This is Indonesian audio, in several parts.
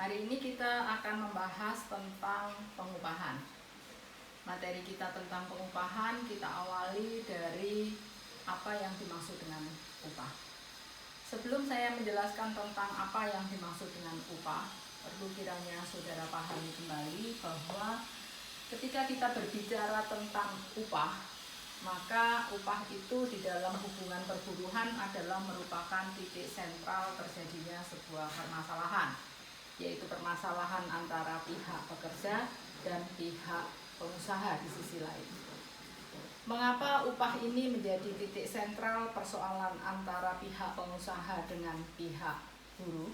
Hari ini kita akan membahas tentang pengupahan. Materi kita tentang pengupahan kita awali dari apa yang dimaksud dengan upah. Sebelum saya menjelaskan tentang apa yang dimaksud dengan upah, perlu kiranya saudara pahami kembali bahwa ketika kita berbicara tentang upah, maka upah itu di dalam hubungan perburuhan adalah merupakan titik sentral terjadinya sebuah permasalahan, yaitu permasalahan antara pihak pekerja dan pihak pengusaha di sisi lain. Mengapa upah ini menjadi titik sentral persoalan antara pihak pengusaha dengan pihak buruh?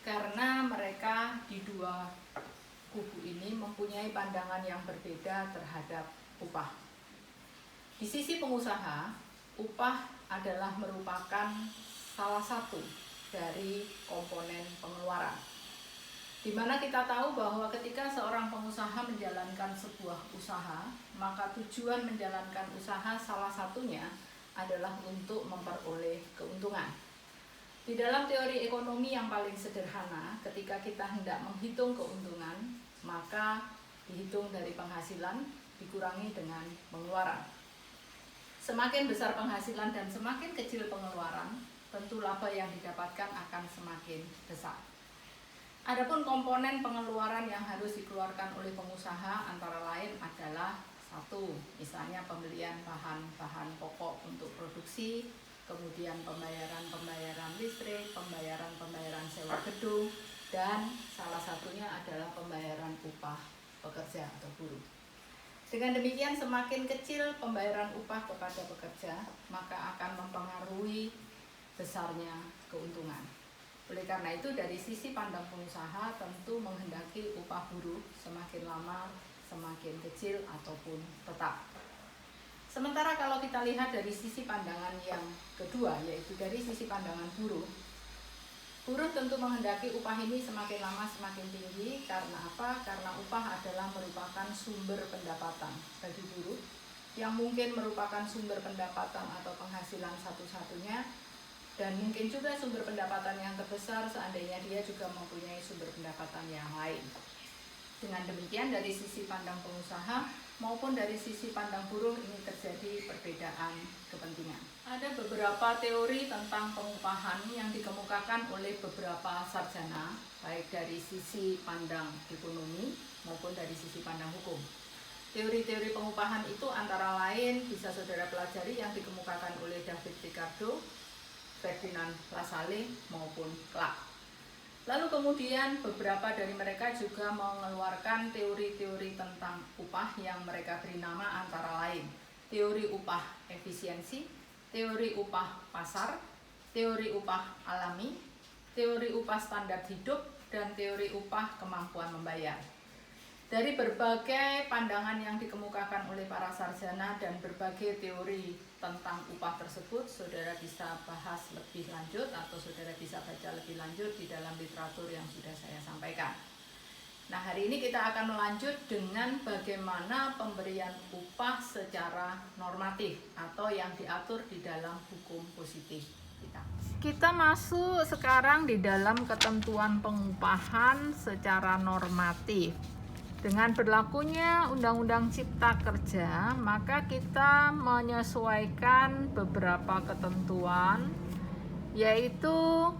Karena mereka di dua kubu ini mempunyai pandangan yang berbeda terhadap upah. Di sisi pengusaha, upah adalah merupakan salah satu dari komponen pengeluaran. Di mana kita tahu bahwa ketika seorang pengusaha menjalankan sebuah usaha, maka tujuan menjalankan usaha salah satunya adalah untuk memperoleh keuntungan. Di dalam teori ekonomi yang paling sederhana, ketika kita hendak menghitung keuntungan, maka dihitung dari penghasilan dikurangi dengan pengeluaran. Semakin besar penghasilan dan semakin kecil pengeluaran, tentu laba yang didapatkan akan semakin besar. Adapun komponen pengeluaran yang harus dikeluarkan oleh pengusaha antara lain adalah satu, misalnya pembelian bahan-bahan pokok untuk produksi, kemudian pembayaran listrik, pembayaran sewa gedung, dan salah satunya adalah pembayaran upah pekerja atau buruh. Dengan demikian, semakin kecil pembayaran upah kepada pekerja, maka akan mempengaruhi besarnya keuntungan. Oleh karena itu, dari sisi pandang pengusaha tentu menghendaki upah buruh semakin lama semakin kecil ataupun tetap. Sementara kalau kita lihat dari sisi pandangan yang kedua, yaitu dari sisi pandangan buruh, buruh tentu menghendaki upah ini semakin lama semakin tinggi. Karena apa? Karena upah adalah merupakan sumber pendapatan bagi buruh, yang mungkin merupakan sumber pendapatan atau penghasilan satu-satunya, dan mungkin juga sumber pendapatan yang terbesar seandainya dia juga mempunyai sumber pendapatan yang lain. Dengan demikian, dari sisi pandang pengusaha maupun dari sisi pandang buruh ini terjadi perbedaan kepentingan. Ada beberapa teori tentang pengupahan yang dikemukakan oleh beberapa sarjana, baik dari sisi pandang ekonomi maupun dari sisi pandang hukum. Teori-teori pengupahan itu antara lain bisa saudara pelajari yang dikemukakan oleh David Ricardo, Ferdinand Lassalle maupun Clark. Lalu kemudian beberapa dari mereka juga mengeluarkan teori-teori tentang upah yang mereka beri nama antara lain teori upah efisiensi, teori upah pasar, teori upah alami, teori upah standar hidup, dan teori upah kemampuan membayar. Dari berbagai pandangan yang dikemukakan oleh para sarjana dan berbagai teori tentang upah tersebut, saudara bisa bahas lebih lanjut atau saudara bisa baca lebih lanjut di dalam literatur yang sudah saya sampaikan. Nah, hari ini kita akan melanjut dengan bagaimana pemberian upah secara normatif atau yang diatur di dalam hukum positif kita. Kita masuk sekarang di dalam ketentuan pengupahan secara normatif. Dengan berlakunya Undang-Undang Cipta Kerja, maka kita menyesuaikan beberapa ketentuan, yaitu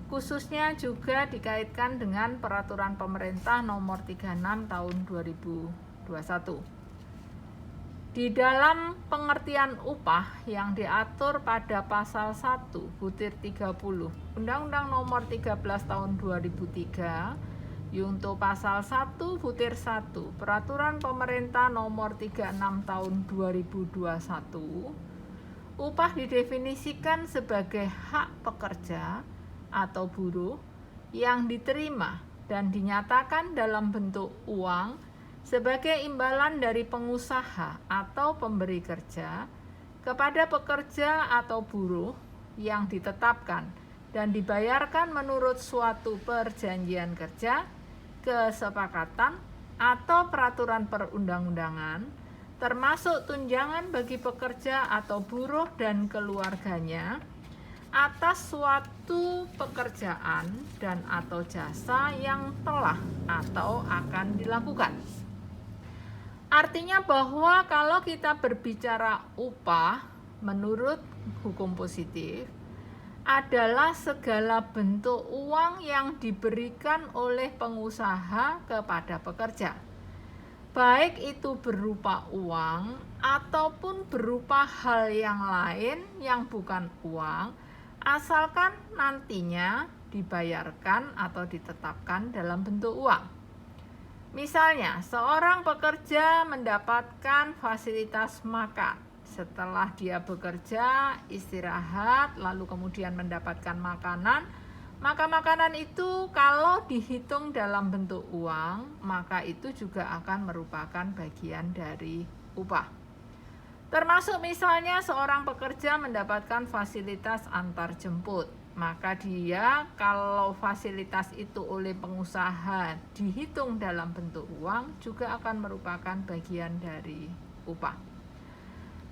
khususnya juga dikaitkan dengan Peraturan Pemerintah Nomor 36 Tahun 2021. Di dalam pengertian upah yang diatur pada pasal 1 butir 30 Undang-Undang Nomor 13 Tahun 2003, untuk pasal 1 butir 1 Peraturan Pemerintah Nomor 36 Tahun 2021, upah didefinisikan sebagai hak pekerja atau buruh yang diterima dan dinyatakan dalam bentuk uang sebagai imbalan dari pengusaha atau pemberi kerja kepada pekerja atau buruh yang ditetapkan dan dibayarkan menurut suatu perjanjian kerja, kesepakatan, atau peraturan perundang-undangan, termasuk tunjangan bagi pekerja atau buruh dan keluarganya, atas suatu pekerjaan dan atau jasa yang telah atau akan dilakukan. Artinya bahwa kalau kita berbicara upah menurut hukum positif adalah segala bentuk uang yang diberikan oleh pengusaha kepada pekerja. Baik itu berupa uang ataupun berupa hal yang lain yang bukan uang, asalkan nantinya dibayarkan atau ditetapkan dalam bentuk uang. Misalnya, seorang pekerja mendapatkan fasilitas makan. Setelah dia bekerja, istirahat, lalu kemudian mendapatkan makanan, maka makanan itu kalau dihitung dalam bentuk uang, maka itu juga akan merupakan bagian dari upah. Termasuk misalnya seorang pekerja mendapatkan fasilitas antar jemput. Maka dia kalau fasilitas itu oleh pengusaha dihitung dalam bentuk uang juga akan merupakan bagian dari upah.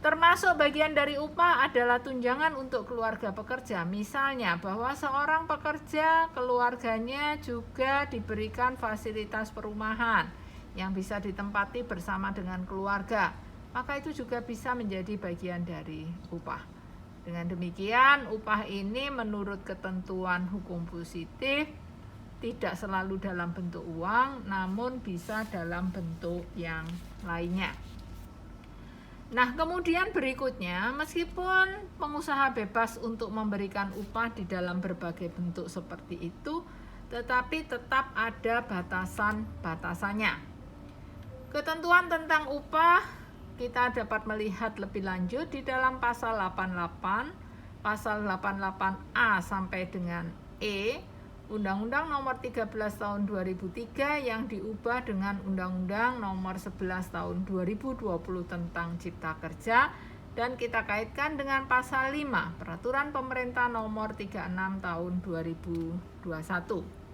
Termasuk bagian dari upah adalah tunjangan untuk keluarga pekerja. Misalnya bahwa seorang pekerja keluarganya juga diberikan fasilitas perumahan yang bisa ditempati bersama dengan keluarga. Maka itu juga bisa menjadi bagian dari upah. Dengan demikian, upah ini menurut ketentuan hukum positif tidak selalu dalam bentuk uang, namun bisa dalam bentuk yang lainnya. Nah, kemudian berikutnya, meskipun pengusaha bebas untuk memberikan upah di dalam berbagai bentuk seperti itu, tetapi tetap ada batasan-batasannya. Ketentuan tentang upah kita dapat melihat lebih lanjut di dalam pasal 88, pasal 88A sampai dengan E, Undang-Undang Nomor 13 Tahun 2003 yang diubah dengan Undang-Undang Nomor 11 Tahun 2020 tentang Cipta Kerja, dan kita kaitkan dengan pasal 5 Peraturan Pemerintah Nomor 36 Tahun 2021.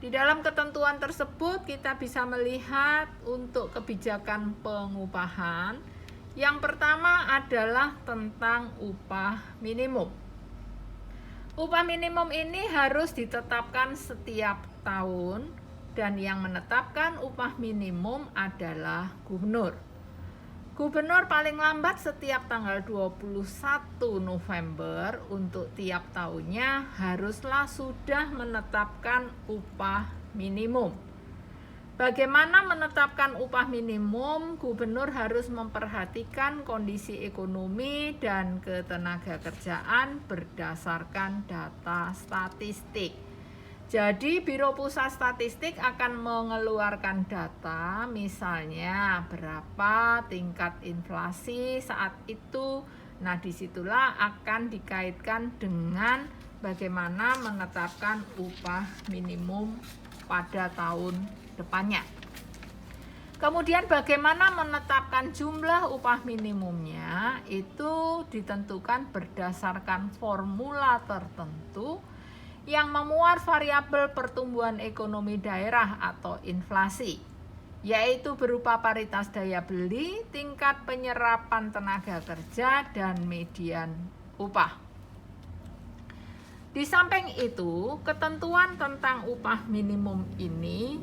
Di dalam ketentuan tersebut kita bisa melihat untuk kebijakan pengupahan. Yang pertama adalah tentang upah minimum. Upah minimum ini harus ditetapkan setiap tahun dan yang menetapkan upah minimum adalah gubernur. Gubernur paling lambat setiap tanggal 21 November untuk tiap tahunnya haruslah sudah menetapkan upah minimum. Bagaimana menetapkan upah minimum? Gubernur harus memperhatikan kondisi ekonomi dan ketenagakerjaan berdasarkan data statistik. Jadi Biro Pusat Statistik akan mengeluarkan data, misalnya berapa tingkat inflasi saat itu. Nah, disitulah akan dikaitkan dengan bagaimana menetapkan upah minimum pada tahun depannya. Kemudian bagaimana menetapkan jumlah upah minimumnya, itu ditentukan berdasarkan formula tertentu yang memuat variabel pertumbuhan ekonomi daerah atau inflasi, yaitu berupa paritas daya beli, tingkat penyerapan tenaga kerja, dan median upah. Di samping itu, ketentuan tentang upah minimum ini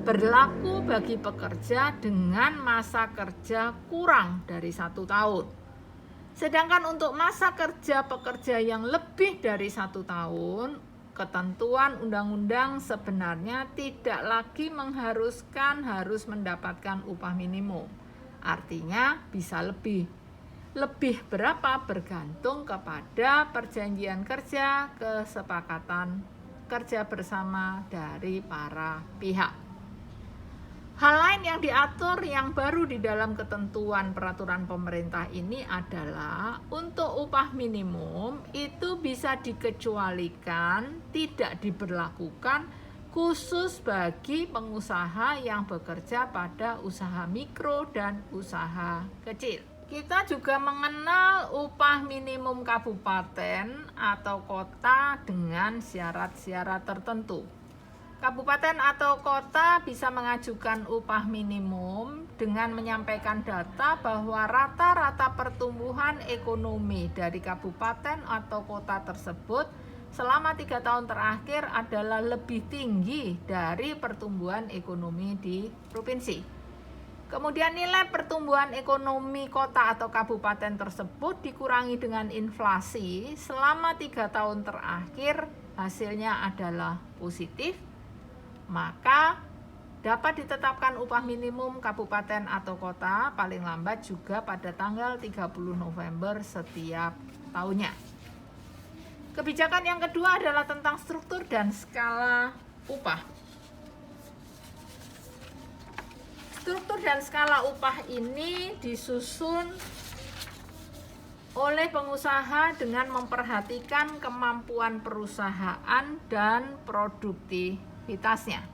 berlaku bagi pekerja dengan masa kerja kurang dari 1 tahun. Sedangkan untuk masa kerja pekerja yang lebih dari 1 tahun, ketentuan undang-undang sebenarnya tidak lagi mengharuskan harus mendapatkan upah minimum. Artinya bisa lebih. Lebih berapa bergantung kepada perjanjian kerja, kesepakatan kerja bersama dari para pihak. Hal lain yang diatur yang baru di dalam ketentuan peraturan pemerintah ini adalah untuk upah minimum itu bisa dikecualikan, tidak diberlakukan khusus bagi pengusaha yang bekerja pada usaha mikro dan usaha kecil. Kita juga mengenal upah minimum kabupaten atau kota dengan syarat-syarat tertentu. Kabupaten atau kota bisa mengajukan upah minimum dengan menyampaikan data bahwa rata-rata pertumbuhan ekonomi dari kabupaten atau kota tersebut selama 3 tahun terakhir adalah lebih tinggi dari pertumbuhan ekonomi di provinsi. Kemudian nilai pertumbuhan ekonomi kota atau kabupaten tersebut dikurangi dengan inflasi selama 3 tahun terakhir hasilnya adalah positif, maka dapat ditetapkan upah minimum kabupaten atau kota paling lambat juga pada tanggal 30 November setiap tahunnya. Kebijakan yang kedua adalah tentang struktur dan skala upah. Struktur dan skala upah ini disusun oleh pengusaha dengan memperhatikan kemampuan perusahaan dan produktivitasnya.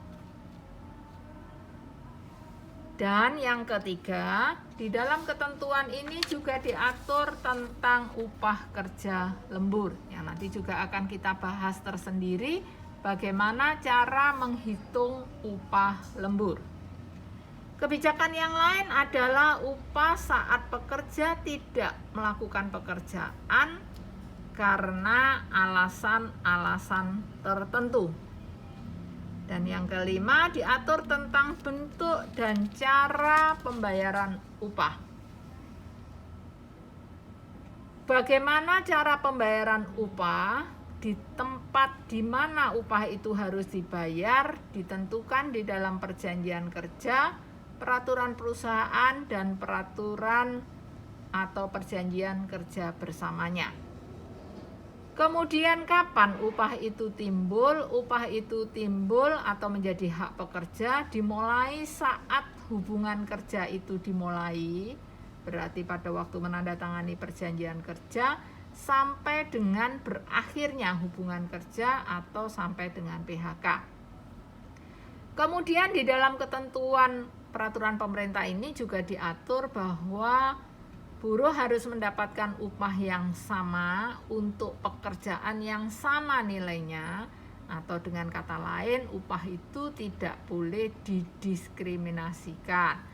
Dan yang ketiga, di dalam ketentuan ini juga diatur tentang upah kerja lembur, yang nanti juga akan kita bahas tersendiri bagaimana cara menghitung upah lembur. Kebijakan yang lain adalah upah saat pekerja tidak melakukan pekerjaan karena alasan-alasan tertentu. Dan yang kelima, diatur tentang bentuk dan cara pembayaran upah. Bagaimana cara pembayaran upah? Di tempat di mana upah itu harus dibayar ditentukan di dalam perjanjian kerja, peraturan perusahaan, dan peraturan atau perjanjian kerja bersamanya. Kemudian kapan upah itu timbul? Upah itu timbul atau menjadi hak pekerja dimulai saat hubungan kerja itu dimulai, berarti pada waktu menandatangani perjanjian kerja, sampai dengan berakhirnya hubungan kerja atau sampai dengan PHK. Kemudian di dalam ketentuan peraturan pemerintah ini juga diatur bahwa buruh harus mendapatkan upah yang sama untuk pekerjaan yang sama nilainya, atau dengan kata lain upah itu tidak boleh didiskriminasikan.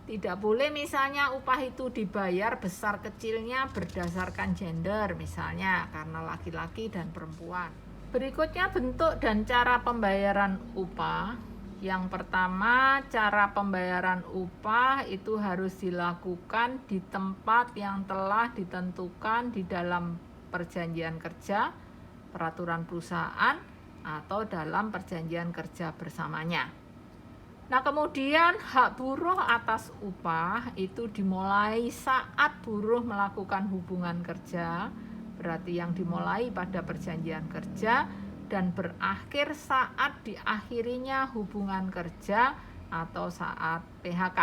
Tidak boleh misalnya upah itu dibayar besar kecilnya berdasarkan gender, misalnya karena laki-laki dan perempuan. Berikutnya bentuk dan cara pembayaran upah. Yang pertama, cara pembayaran upah itu harus dilakukan di tempat yang telah ditentukan di dalam perjanjian kerja, peraturan perusahaan, atau dalam perjanjian kerja bersamanya. Nah, kemudian hak buruh atas upah itu dimulai saat buruh melakukan hubungan kerja, berarti yang dimulai pada perjanjian kerja, dan berakhir saat diakhirinya hubungan kerja atau saat PHK.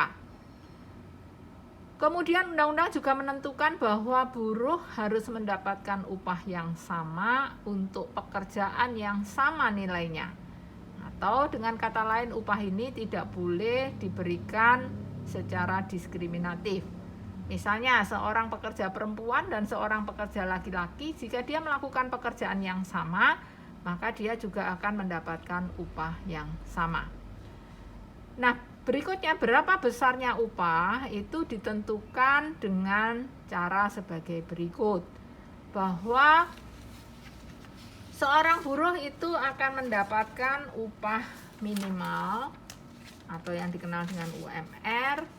Kemudian undang-undang juga menentukan bahwa buruh harus mendapatkan upah yang sama untuk pekerjaan yang sama nilainya. Atau dengan kata lain upah ini tidak boleh diberikan secara diskriminatif. Misalnya seorang pekerja perempuan dan seorang pekerja laki-laki, jika dia melakukan pekerjaan yang sama, maka dia juga akan mendapatkan upah yang sama. Nah, berikutnya berapa besarnya upah itu ditentukan dengan cara sebagai berikut. Bahwa seorang buruh itu akan mendapatkan upah minimal atau yang dikenal dengan UMR,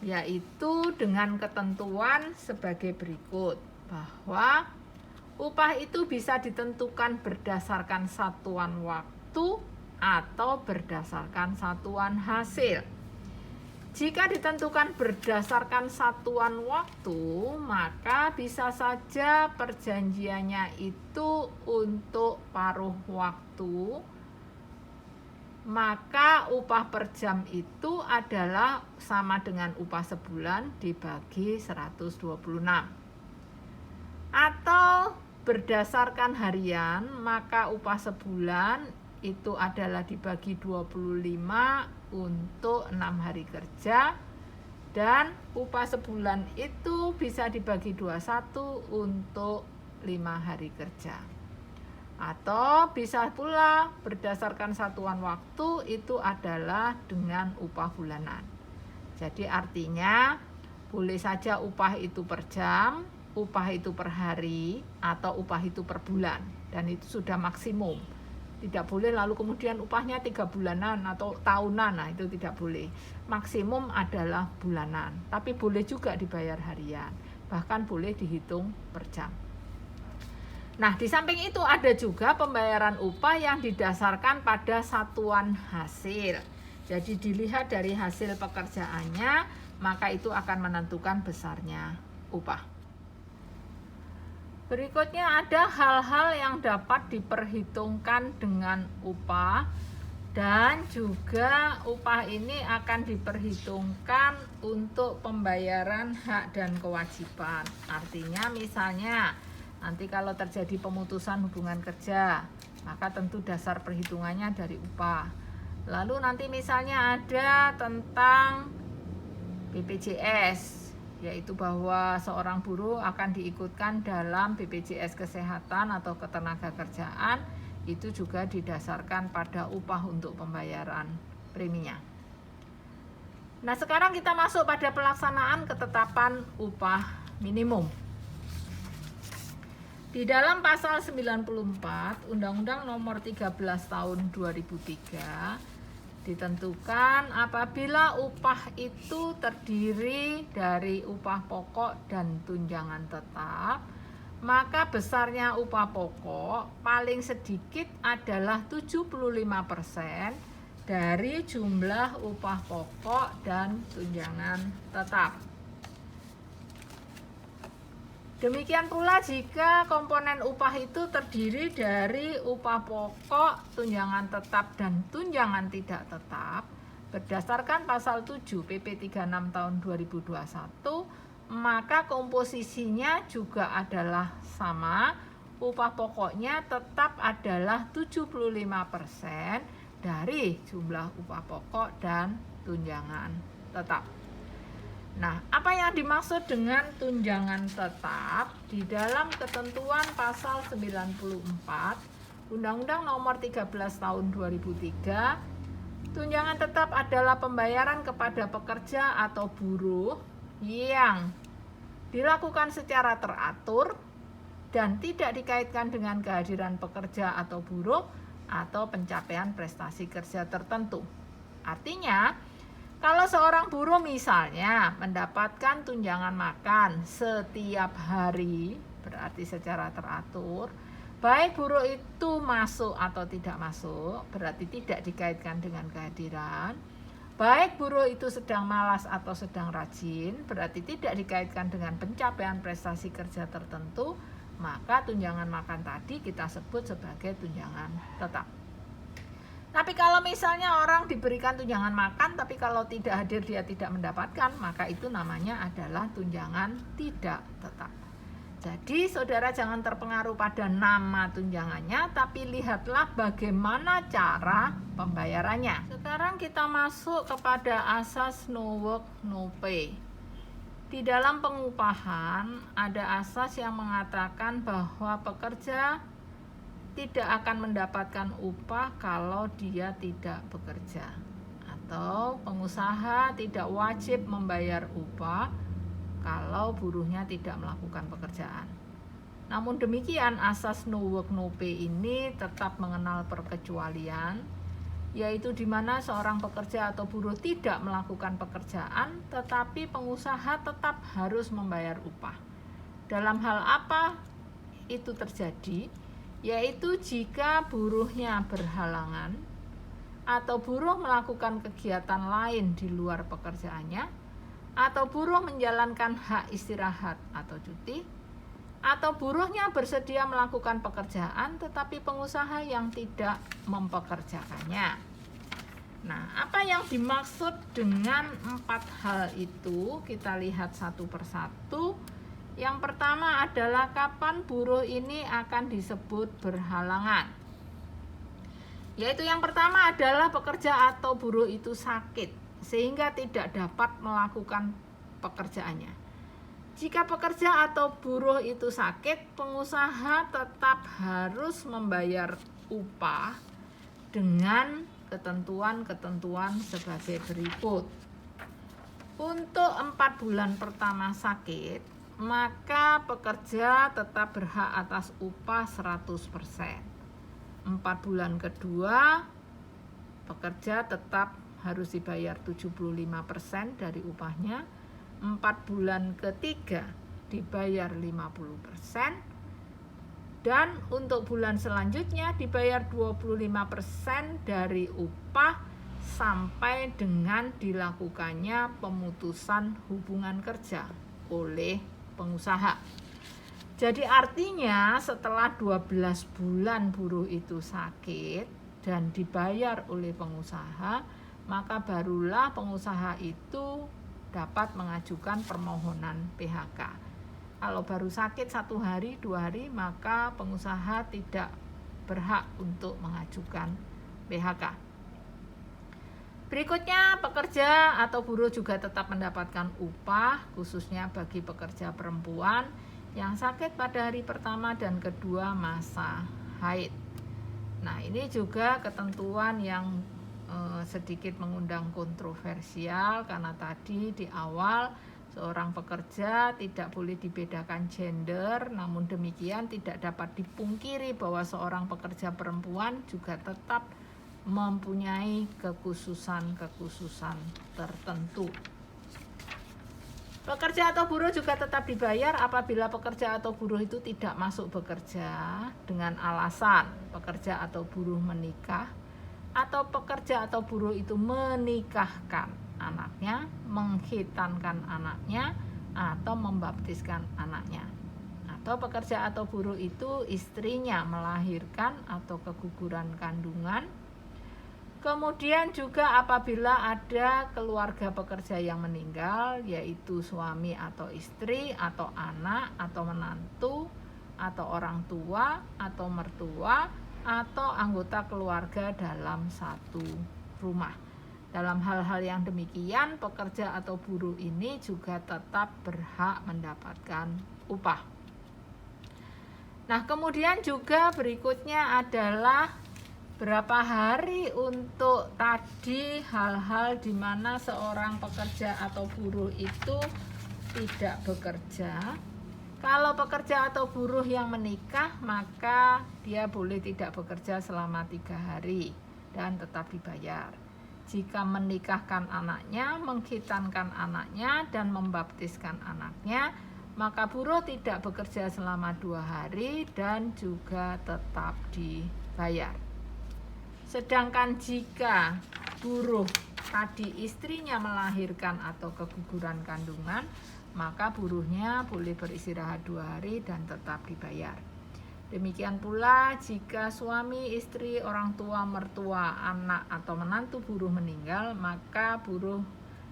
yaitu dengan ketentuan sebagai berikut, bahwa upah itu bisa ditentukan berdasarkan satuan waktu atau berdasarkan satuan hasil. Jika ditentukan berdasarkan satuan waktu, maka bisa saja perjanjiannya itu untuk paruh waktu, maka upah per jam itu adalah sama dengan upah sebulan dibagi 126. Atau berdasarkan harian, maka upah sebulan itu adalah dibagi 25 untuk 6 hari kerja, dan upah sebulan itu bisa dibagi 21 untuk 5 hari kerja. Atau bisa pula berdasarkan satuan waktu itu adalah dengan upah bulanan. Jadi artinya boleh saja upah itu per jam, upah itu per hari, atau upah itu per bulan. Dan itu sudah maksimum. Tidak boleh lalu kemudian upahnya 3 bulanan atau tahunan, nah itu tidak boleh. Maksimum adalah bulanan, tapi boleh juga dibayar harian, bahkan boleh dihitung per jam. Nah, di samping itu ada juga pembayaran upah yang didasarkan pada satuan hasil. Jadi dilihat dari hasil pekerjaannya, maka itu akan menentukan besarnya upah. Berikutnya ada hal-hal yang dapat diperhitungkan dengan upah, dan juga upah ini akan diperhitungkan untuk pembayaran hak dan kewajiban. Artinya misalnya nanti kalau terjadi pemutusan hubungan kerja, maka tentu dasar perhitungannya dari upah. Lalu nanti misalnya ada tentang BPJS, yaitu bahwa seorang buruh akan diikutkan dalam BPJS Kesehatan atau Ketenagakerjaan, itu juga didasarkan pada upah untuk pembayaran preminya. Nah, sekarang kita masuk pada pelaksanaan ketetapan upah minimum. Di dalam pasal 94 Undang-Undang Nomor 13 Tahun 2003 ditentukan apabila upah itu terdiri dari upah pokok dan tunjangan tetap, maka besarnya upah pokok paling sedikit adalah 75% dari jumlah upah pokok dan tunjangan tetap. Demikian pula jika komponen upah itu terdiri dari upah pokok, tunjangan tetap, dan tunjangan tidak tetap, berdasarkan pasal 7 PP 36 tahun 2021, maka komposisinya juga adalah sama. Upah pokoknya tetap adalah 75% dari jumlah upah pokok dan tunjangan tetap. Nah, apa yang dimaksud dengan tunjangan tetap? Di dalam ketentuan pasal 94 Undang-Undang Nomor 13 Tahun 2003, tunjangan tetap adalah pembayaran kepada pekerja atau buruh yang dilakukan secara teratur dan tidak dikaitkan dengan kehadiran pekerja atau buruh atau pencapaian prestasi kerja tertentu. Artinya, kalau seorang buruh misalnya mendapatkan tunjangan makan setiap hari, berarti secara teratur, baik buruh itu masuk atau tidak masuk, berarti tidak dikaitkan dengan kehadiran. Baik buruh itu sedang malas atau sedang rajin, berarti tidak dikaitkan dengan pencapaian prestasi kerja tertentu, maka tunjangan makan tadi kita sebut sebagai tunjangan tetap. Tapi kalau misalnya orang diberikan tunjangan makan, tapi kalau tidak hadir dia tidak mendapatkan, maka itu namanya adalah tunjangan tidak tetap. Jadi saudara jangan terpengaruh pada nama tunjangannya, tapi lihatlah bagaimana cara pembayarannya. Sekarang kita masuk kepada asas no work no pay. Di dalam pengupahan ada asas yang mengatakan bahwa pekerja tidak akan mendapatkan upah kalau dia tidak bekerja, atau pengusaha tidak wajib membayar upah kalau buruhnya tidak melakukan pekerjaan. Namun demikian, asas no work no pay ini tetap mengenal perkecualian, yaitu di mana seorang pekerja atau buruh tidak melakukan pekerjaan tetapi pengusaha tetap harus membayar upah. Dalam hal apa itu terjadi? Yaitu jika buruhnya berhalangan atau buruh melakukan kegiatan lain di luar pekerjaannya, atau buruh menjalankan hak istirahat atau cuti, atau buruhnya bersedia melakukan pekerjaan tetapi pengusaha yang tidak mempekerjakannya. Nah, apa yang dimaksud dengan 4 hal itu? Kita lihat satu persatu. Yang pertama adalah kapan buruh ini akan disebut berhalangan. Yaitu yang pertama adalah pekerja atau buruh itu sakit sehingga tidak dapat melakukan pekerjaannya. Jika pekerja atau buruh itu sakit, pengusaha tetap harus membayar upah dengan ketentuan-ketentuan sebagai berikut. Untuk 4 bulan pertama sakit, maka pekerja tetap berhak atas upah 100%. 4 bulan kedua, pekerja tetap harus dibayar 75% dari upahnya. 4 bulan ketiga dibayar 50%, dan untuk bulan selanjutnya dibayar 25% dari upah sampai dengan dilakukannya pemutusan hubungan kerja oleh pengusaha. Jadi artinya setelah 12 bulan buruh itu sakit dan dibayar oleh pengusaha, maka barulah pengusaha itu dapat mengajukan permohonan PHK. Kalau baru sakit 1 hari, 2 hari, maka pengusaha tidak berhak untuk mengajukan PHK. Berikutnya, pekerja atau buruh juga tetap mendapatkan upah, khususnya bagi pekerja perempuan yang sakit pada hari pertama dan kedua masa haid. Nah, ini juga ketentuan yang sedikit mengundang kontroversial, karena tadi di awal seorang pekerja tidak boleh dibedakan gender, namun demikian tidak dapat dipungkiri bahwa seorang pekerja perempuan juga tetap mempunyai kekhususan-kekhususan tertentu. Pekerja atau buruh juga tetap dibayar apabila pekerja atau buruh itu tidak masuk bekerja dengan alasan pekerja atau buruh menikah, atau pekerja atau buruh itu menikahkan anaknya, mengkhitankan anaknya, atau membaptiskan anaknya. Atau pekerja atau buruh itu istrinya melahirkan atau keguguran kandungan. Kemudian juga apabila ada keluarga pekerja yang meninggal, yaitu suami atau istri, atau anak, atau menantu, atau orang tua, atau mertua, atau anggota keluarga dalam satu rumah. Dalam hal-hal yang demikian, pekerja atau buruh ini juga tetap berhak mendapatkan upah. Nah, kemudian juga berikutnya adalah berapa hari untuk tadi hal-hal di mana seorang pekerja atau buruh itu tidak bekerja. Kalau pekerja atau buruh yang menikah, maka dia boleh tidak bekerja selama 3 hari dan tetap dibayar. Jika menikahkan anaknya, mengkhitankan anaknya, dan membaptiskan anaknya, maka buruh tidak bekerja selama 2 hari dan juga tetap dibayar. Sedangkan jika buruh tadi istrinya melahirkan atau keguguran kandungan, maka buruhnya boleh beristirahat 2 hari dan tetap dibayar. Demikian pula jika suami, istri, orang tua, mertua, anak, atau menantu buruh meninggal, maka buruh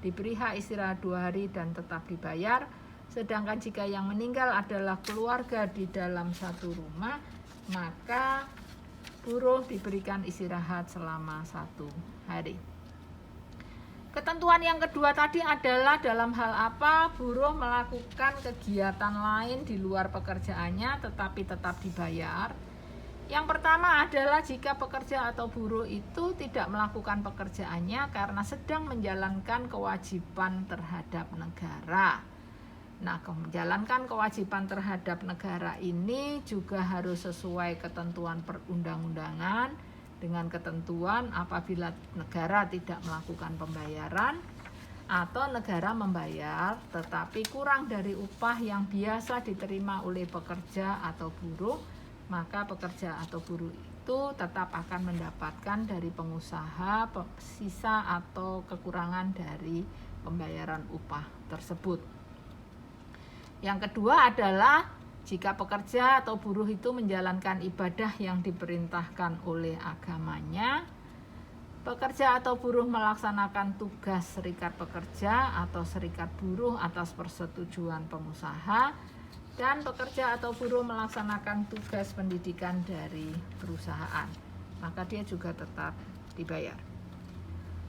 diberi hak istirahat 2 hari dan tetap dibayar. Sedangkan jika yang meninggal adalah keluarga di dalam satu rumah, maka buruh diberikan istirahat selama 1 hari. Ketentuan yang kedua tadi adalah dalam hal apa buruh melakukan kegiatan lain di luar pekerjaannya tetapi tetap dibayar. Yang pertama adalah jika pekerja atau buruh itu tidak melakukan pekerjaannya karena sedang menjalankan kewajiban terhadap negara. Nah, menjalankan kewajiban terhadap negara ini juga harus sesuai ketentuan perundang-undangan, dengan ketentuan apabila negara tidak melakukan pembayaran atau negara membayar tetapi kurang dari upah yang biasa diterima oleh pekerja atau buruh, maka pekerja atau buruh itu tetap akan mendapatkan dari pengusaha sisa atau kekurangan dari pembayaran upah tersebut. Yang kedua adalah jika pekerja atau buruh itu menjalankan ibadah yang diperintahkan oleh agamanya, pekerja atau buruh melaksanakan tugas serikat pekerja atau serikat buruh atas persetujuan pengusaha, dan pekerja atau buruh melaksanakan tugas pendidikan dari perusahaan, maka dia juga tetap dibayar.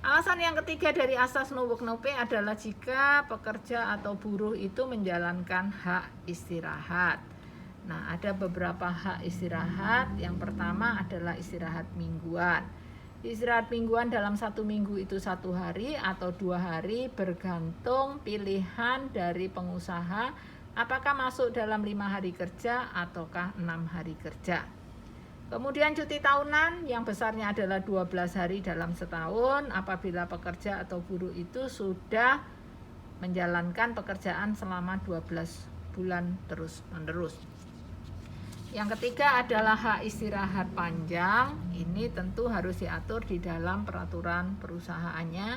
Alasan yang ketiga dari asas no work no pay adalah jika pekerja atau buruh itu menjalankan hak istirahat. Nah, ada beberapa hak istirahat. Yang pertama adalah istirahat mingguan. Istirahat mingguan dalam 1 minggu itu 1 hari atau 2 hari, bergantung pilihan dari pengusaha apakah masuk dalam 5 hari kerja ataukah 6 hari kerja. Kemudian cuti tahunan yang besarnya adalah 12 hari dalam setahun apabila pekerja atau buruh itu sudah menjalankan pekerjaan selama 12 bulan terus-menerus. Yang ketiga adalah hak istirahat panjang. Ini tentu harus diatur di dalam peraturan perusahaannya,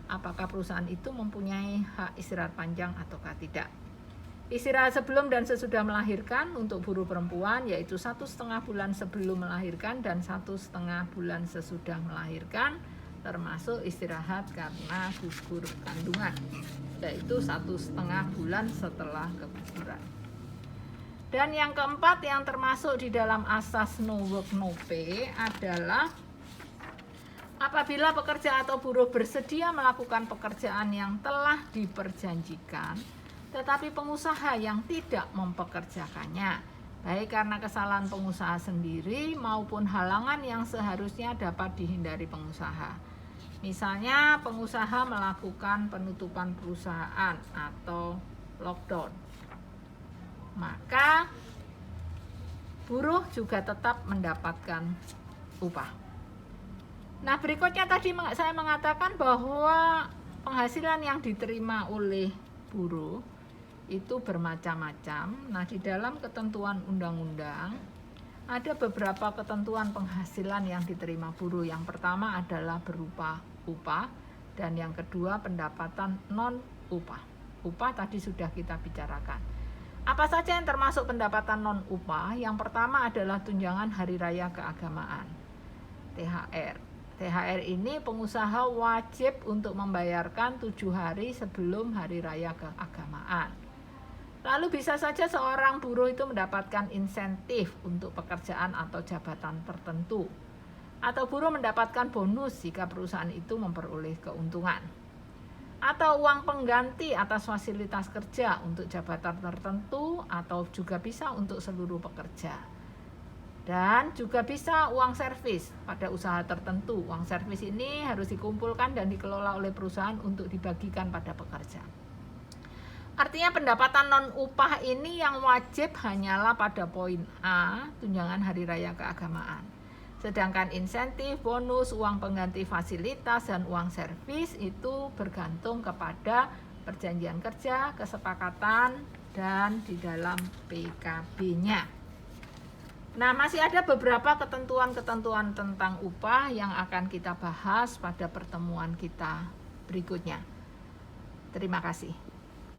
apakah perusahaan itu mempunyai hak istirahat panjang ataukah tidak. Istirahat sebelum dan sesudah melahirkan untuk buruh perempuan yaitu 1,5 bulan sebelum melahirkan dan 1,5 bulan sesudah melahirkan, termasuk istirahat karena gugur kandungan, yaitu 1,5 bulan setelah keguguran. Dan yang keempat yang termasuk di dalam asas no work no pay adalah apabila pekerja atau buruh bersedia melakukan pekerjaan yang telah diperjanjikan tetapi pengusaha yang tidak mempekerjakannya, baik karena kesalahan pengusaha sendiri maupun halangan yang seharusnya dapat dihindari pengusaha. Misalnya pengusaha melakukan penutupan perusahaan atau lockdown, maka buruh juga tetap mendapatkan upah. Nah, berikutnya tadi saya mengatakan bahwa penghasilan yang diterima oleh buruh itu bermacam-macam. Nah, di dalam ketentuan undang-undang ada beberapa ketentuan penghasilan yang diterima buruh. Yang pertama adalah berupa upah dan yang kedua pendapatan non upah. Upah tadi sudah kita bicarakan. Apa saja yang termasuk pendapatan non upah? Yang pertama adalah tunjangan hari raya keagamaan, THR. THR ini pengusaha wajib untuk membayarkan 7 hari sebelum hari raya keagamaan. Lalu bisa saja seorang buruh itu mendapatkan insentif untuk pekerjaan atau jabatan tertentu. Atau buruh mendapatkan bonus jika perusahaan itu memperoleh keuntungan. Atau uang pengganti atas fasilitas kerja untuk jabatan tertentu atau juga bisa untuk seluruh pekerja. Dan juga bisa uang servis pada usaha tertentu. Uang servis ini harus dikumpulkan dan dikelola oleh perusahaan untuk dibagikan pada pekerja. Artinya pendapatan non-upah ini yang wajib hanyalah pada poin A, tunjangan hari raya keagamaan. Sedangkan insentif, bonus, uang pengganti fasilitas, dan uang servis itu bergantung kepada perjanjian kerja, kesepakatan, dan di dalam PKB-nya. Nah, masih ada beberapa ketentuan-ketentuan tentang upah yang akan kita bahas pada pertemuan kita berikutnya. Terima kasih.